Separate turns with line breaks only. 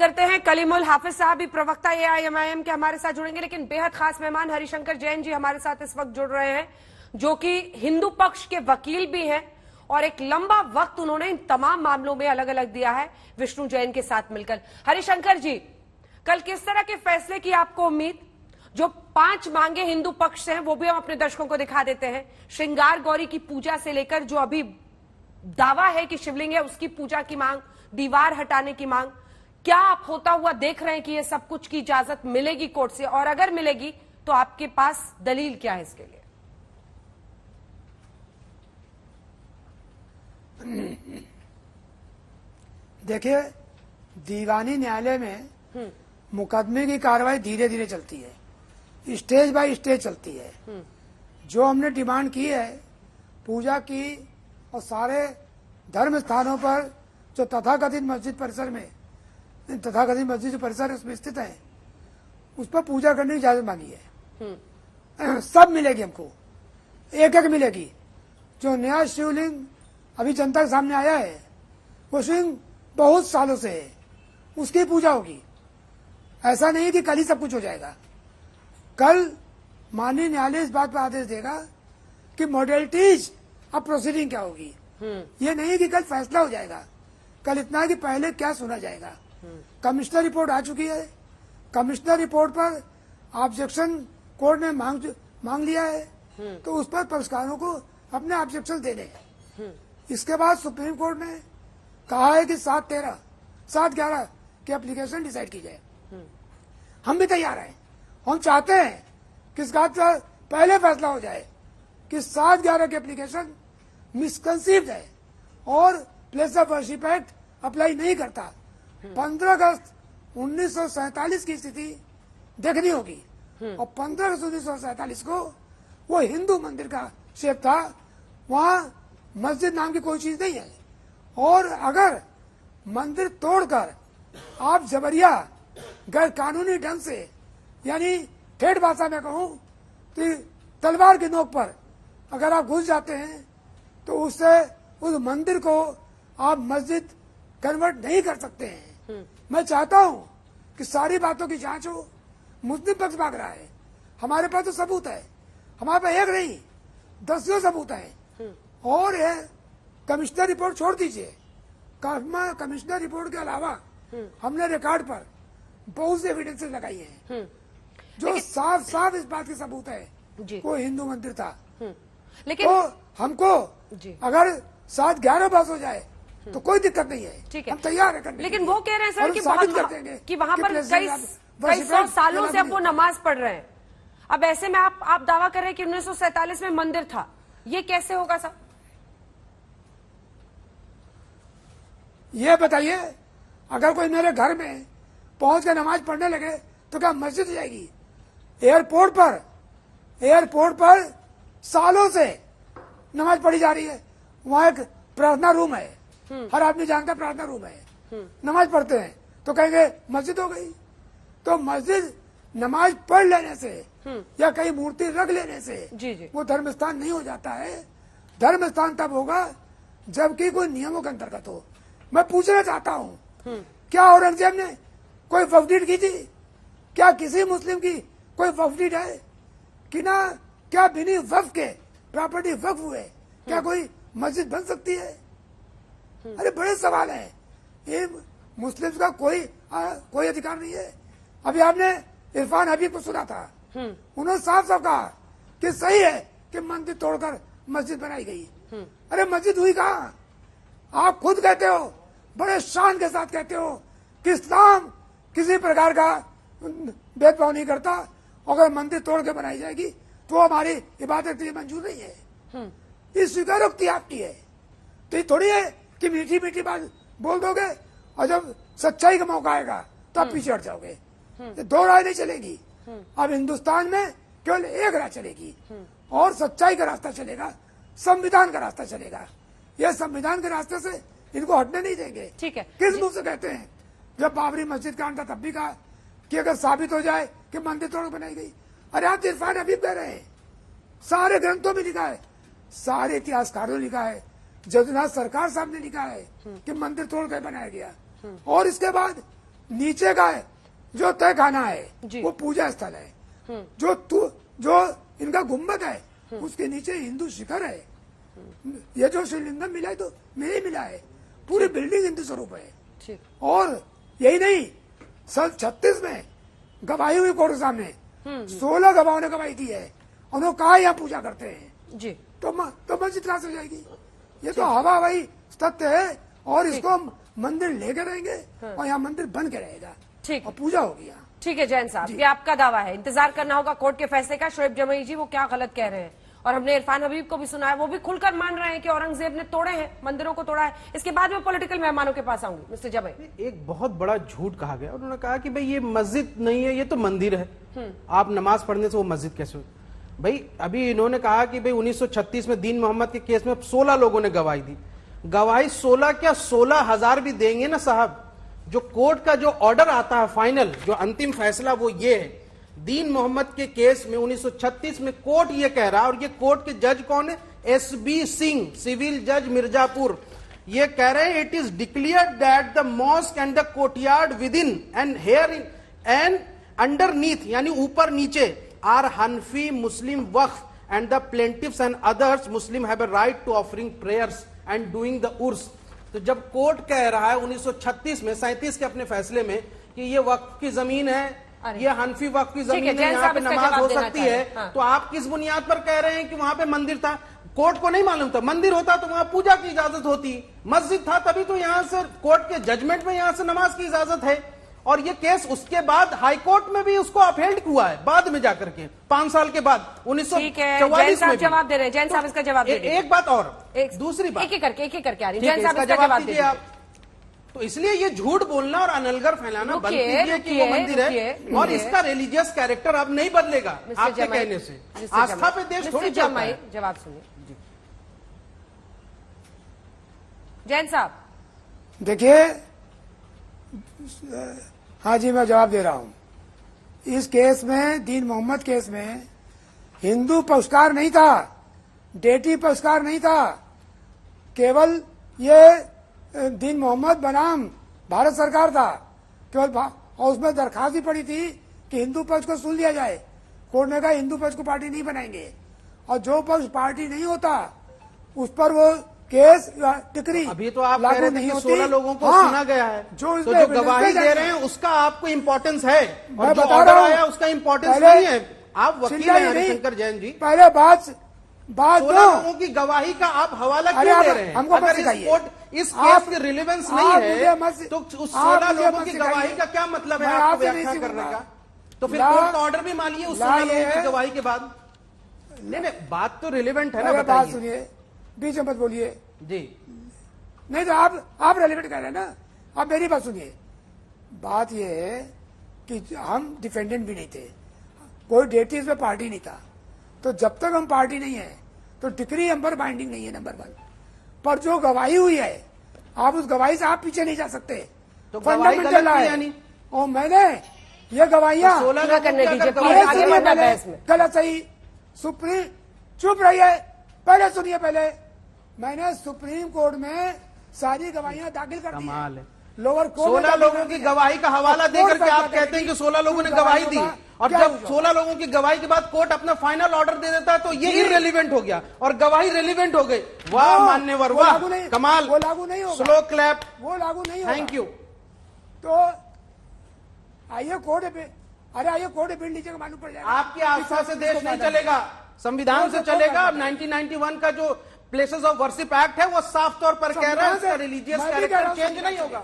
करते हैं कलीमुल हाफिज साहब भी प्रवक्ता एआईएमआईएम के हमारे साथ जुड़ेंगे, लेकिन बेहद खास मेहमान हरिशंकर जैन जी हमारे साथ इस वक्त जुड़ रहे हैं, जो कि हिंदू पक्ष के वकील भी हैं और एक लंबा वक्त उन्होंने इन तमाम मामलों में अलग अलग दिया है विष्णु जैन के साथ मिलकर। हरिशंकर जी, कल किस तरह के फैसले की आपको उम्मीद? जो 5 मांगे हिंदू पक्ष से हैं वो भी हम अपने दर्शकों को दिखा देते हैं। श्रृंगार गौरी की पूजा से लेकर जो अभी दावा है कि शिवलिंग है उसकी पूजा की मांग, दीवार हटाने की मांग, क्या आप होता हुआ देख रहे हैं कि ये सब कुछ की इजाजत मिलेगी कोर्ट से? और अगर मिलेगी तो आपके पास दलील क्या है इसके लिए?
देखिए, दीवानी न्यायालय में मुकदमे की कार्रवाई धीरे धीरे चलती है, स्टेज बाय स्टेज चलती है। जो हमने डिमांड की है पूजा की और सारे धर्म स्थानों पर जो तथाकथित मस्जिद परिसर में, तथाकथित मस्जिद जो परिसर उसमें स्थित है, उस पर पूजा करने की इजाजत मांगी है। सब मिलेगी हमको, एक एक मिलेगी। जो नया शिवलिंग अभी जनता के सामने आया है वो शिवलिंग बहुत सालों से है, उसकी पूजा होगी। ऐसा नहीं कि कल ही सब कुछ हो जाएगा। कल माननीय न्यायालय इस बात पर आदेश देगा कि मॉडलिटीज अब प्रोसीडिंग क्या होगी। ये नहीं कि कल फैसला हो जाएगा। कल इतना है कि पहले क्या सुना जाएगा। कमिश्नर रिपोर्ट आ चुकी है। कमिश्नर रिपोर्ट पर ऑब्जेक्शन कोर्ट ने मांग लिया है, तो उस पर पक्षकारों को अपने ऑब्जेक्शन देने हैं। इसके बाद सुप्रीम कोर्ट ने कहा है कि 7/11 की एप्लीकेशन डिसाइड की जाए। हम भी तैयार हैं। हम चाहते हैं कि इस बात पर पहले फैसला हो जाए कि 7/11 की एप्लीकेशन मिसकंसीव्ड है और place of worship act apply नहीं करता। 15 अगस्त 1947 की स्थिति देखनी होगी और 15 अगस्त 1947 को वो हिंदू मंदिर का शेप था, वहां मस्जिद नाम की कोई चीज नहीं है। और अगर मंदिर तोड़कर आप जबरिया गैर कानूनी ढंग से, यानी ठेठ भाषा में कहूं तो तलवार की नोक पर अगर आप घुस जाते हैं तो उससे उस मंदिर को आप मस्जिद कन्वर्ट नहीं कर सकते हैं। मैं चाहता हूं कि सारी बातों की जांच हो। मुस्लिम पक्ष मांग रहा है, हमारे पास तो सबूत है। हमारे पास एक नहीं 10 सबूत है। और है कमिश्नर रिपोर्ट छोड़ दीजिए, कमिश्नर रिपोर्ट के अलावा हमने रिकॉर्ड पर बहुत से एविडेंसेस लगाई हैं जो साफ साफ इस बात के सबूत है वो हिंदू मंदिर था।
लेकिन
तो हमको अगर 7/11 पास हो जाए तो कोई दिक्कत नहीं है,
ठीक है,
हम तैयार है।
लेकिन वो कह रहे हैं सर कि वहां पर कई सौ सालों से अब वो नमाज पढ़ रहे हैं। अब ऐसे में आप दावा कर रहे हैं कि 1947 में मंदिर था, ये कैसे होगा सर?
ये बताइए, अगर कोई मेरे घर में पहुंच कर नमाज पढ़ने लगे तो क्या मस्जिद हो जाएगी? एयरपोर्ट पर सालों से नमाज पढ़ी जा रही है। वहां एक प्रार्थना रूम है, हर आदमी जानता प्रार्थना रूम है, नमाज पढ़ते हैं तो कहेंगे मस्जिद हो गई। तो मस्जिद नमाज पढ़ लेने से या कहीं मूर्ति रख लेने से वो धर्म स्थान नहीं हो जाता है। धर्म स्थान तब होगा जबकि कोई नियमों के अंतर्गत हो। मैं पूछना चाहता हूँ, क्या औरंगजेब ने कोई वक्फ डीड की थी? क्या किसी मुस्लिम की कोई वक्फ डीड है कि ना? क्या बिना वक्फ के प्रॉपर्टी वक्फ हुए क्या कोई मस्जिद बन सकती है? अरे बड़े सवाल है। ये मुस्लिम्स का कोई अधिकार नहीं है। अभी आपने इरफान हबीब को सुना था, उन्होंने साफ साफ कहा कि सही है कि मंदिर तोड़कर मस्जिद बनाई गई। अरे मस्जिद हुई कहाँ? आप खुद कहते हो, बड़े शान के साथ कहते हो कि इस्लाम किसी प्रकार का भेदभाव नहीं करता, अगर मंदिर तोड़ के बनाई जाएगी तो हमारी इबादत के लिए मंजूर नहीं है। ये स्वीकारोक्ति आपकी है। तो ये थोड़ी है कि मीठी मीठी बात बोल दोगे और जब सच्चाई का मौका आएगा तो आप पीछे हट जाओगे। दो राय नहीं चलेगी। अब हिंदुस्तान में केवल एक राय चलेगी और सच्चाई का रास्ता चलेगा, संविधान का रास्ता चलेगा। यह संविधान के रास्ते से इनको हटने नहीं देंगे।
ठीक है,
किस मुंह से कहते हैं? जब बाबरी मस्जिद कांड था तब भी कहा कि अगर साबित हो जाए कि मंदिर तोड़ बनाई गई। अरे आप इरफान हबीब कह रहे हैं, सारे ग्रंथों में लिखा है, सारे इतिहासकारों ने लिखा है, जदुनाथ सरकार साहब ने लिखा है कि मंदिर तोड़ कर बनाया गया। और इसके बाद नीचे का जो तय खाना है
जी।
वो पूजा स्थल है। जो इनका गुम्बद है उसके नीचे हिंदू शिखर है। ये जो शिवलिंगम मिला है तो मेरे मिला है, पूरी बिल्डिंग हिंदू स्वरूप है।
ठीक।
और यही नहीं, सन 36 में गवाही हुई कोर्ट के सामने, 16 गवाहों ने गवाही दी है। उन्होंने कहा यहाँ पूजा करते हैं
जी।
तो मस्जिद त्रास हो जाएगी। ये तो हवा हवाई तथ्य है और इसको हम मंदिर लेके रहेंगे और यहाँ मंदिर बन के रहेगा।
ठीक।
और पूजा होगी यहाँ।
ठीक है जैन साहब, ये आपका दावा है, इंतजार करना होगा कोर्ट के फैसले का। शोएब जमई जी वो क्या गलत कह रहे हैं, और हमने इरफान हबीब को भी सुना है, वो भी खुलकर मान रहे हैं कि औरंगजेब ने तोड़े हैं, मंदिरों को तोड़ा है। इसके बाद में पॉलिटिकल मेहमानों के पास आऊंगी। मिस्टर जमई,
एक बहुत बड़ा झूठ कहा गया। उन्होंने कहा कि भाई ये मस्जिद नहीं है, ये तो मंदिर है, आप नमाज पढ़ने से वो मस्जिद कैसे हो? भाई अभी इन्होंने कहा कि भाई 1936 में दीन मोहम्मद के केस में 16 लोगों ने गवाही दी। गवाही 16 क्या 16,000 भी देंगे ना साहब। जो कोर्ट का जो ऑर्डर आता है फाइनल, जो अंतिम फैसला, वो ये है। दीन मोहम्मद के केस में 1936 में कोर्ट ये कह रहा है, और ये कोर्ट के जज कौन है? SB सिंह, सिविल जज मिर्जापुर। ये कह रहे हैं it is declared that the mosque and the courtyard within and herein and underneath, यानी ऊपर नीचे, are Hanafi Muslim Waqf and the plaintiffs and others Muslim have a right to offering prayers and doing the Urs. तो जब court कह रहा है 1936 में 37 के अपने फैसले में कि ये वक्फ की जमीन है, ये हनफी वक्फ की जमीन है, यहाँ पे नमाज हो सकती है,
हाँ।
तो आप किस बुनियाद पर कह रहे हैं कि वहां पे मंदिर था? कोर्ट को नहीं मालूम था? मंदिर होता तो वहां पूजा की इजाजत होती, मस्जिद था तभी तो यहां से कोर्ट के जजमेंट में यहां से नमाज की इजाजत है। और ये केस उसके बाद हाई कोर्ट में भी उसको अपहेल्ड हुआ है, बाद में जाकर के 5 साल के बाद 1944 में।
जवाब दे रहे हैं जैन साहब, इसका जवाब दे
एक बात और, दूसरी बात,
एक एक करके आ रही है।
ठीक है,
जैन साहब,
इसका
इसका
जवाब
जवाब
दीजिए आप। तो इसलिए ये झूठ बोलना और अनलगर फैलाना बंद कीजिए कि वो मंदिर है, और इसका रिलीजियस कैरेक्टर अब नहीं बदलेगा आपके कहने से। आस्था पे देश थोड़ी चलता है।
जवाब सुनिए जैन साहब।
देखिए, हाँ जी, मैं जवाब दे रहा हूं। इस केस में, दीन मोहम्मद केस में, हिंदू पक्षकार नहीं था, डेटी पक्षकार नहीं था, केवल ये दीन मोहम्मद बनाम भारत सरकार था केवल। और उसमें दरखास्त भी पड़ी थी कि हिंदू पक्ष को सुन लिया जाए। कोर्ट ने कहा हिंदू पक्ष को पार्टी नहीं बनाएंगे, और जो पक्ष पार्टी नहीं होता उस पर वो केस या टिकरी
अभी तो आप कह रहे थे कि 16 लोगों को सुना गया है, जो गवाही दे रहे हैं उसका आपको इम्पोर्टेंस है, और जो ऑर्डर आया उसका इम्पोर्टेंस नहीं है। आप वकील हैं हरिशंकर जैन जी,
पहले बात
16 लोगों की गवाही का आप हवाला क्यों दे रहे हैं?
हमको
अगर इस केस की रिलेवेंस नहीं है तो उस 16 लोगों की गवाही का क्या मतलब है आपको व्याख्या करने का? तो फिर कोर्ट का ऑर्डर भी मानिए उस 16 लोगों की गवाही के बाद। नहीं, बात तो रिलेवेंट है ना,
बात सुनिए, बीच में मत बोलिए
जी।
नहीं तो आप रेलिवेंट कर रहे हैं ना। आप मेरी बात सुनिए। बात यह है कि हम डिफेंडेंट भी नहीं थे, कोई डेटी इसमें पार्टी नहीं था, तो जब तक हम पार्टी नहीं है तो डिक्री हम पर बाइंडिंग नहीं है, नंबर 1। पर जो गवाही हुई है, आप उस गवाही से आप पीछे नहीं जा सकते,
तो फंडामेंटल है।
और मैंने ये गवाहियां गलत सही सुप्रीम चुप रही है। पहले सुनिए, पहले मैंने सुप्रीम कोर्ट में सारी गवाहियां दाखिल कर दी है। लोअर कोर्ट
16 लोगों की गवाही का हवाला देकर के आप कहते हैं कि 16 लोगों ने गवाही दी, और जब 16 लोगों की गवाही के बाद कोर्ट अपना फाइनल ऑर्डर दे देता है तो ये इररिलेवेंट हो गया और गवाही रेलिवेंट हो गई। वाह मान्यवर, वाह, कमाल,
वो लागू नहीं होगा,
स्लो क्लैप,
वो लागू नहीं होगा।
Thank you.
तो आइए कोर्ट पे, अरे आइए कोर्ट बिल लीजिएगा, मालूम पड़ जाएगा।
आपकी आस्था से देश नहीं चलेगा, संविधान से चलेगा। 1991 का जो प्लेसेस ऑफ वर्शिप एक्ट है वो साफ तौर पर कह रहा है रिलीजियस कैरेक्टर चेंज नहीं होगा।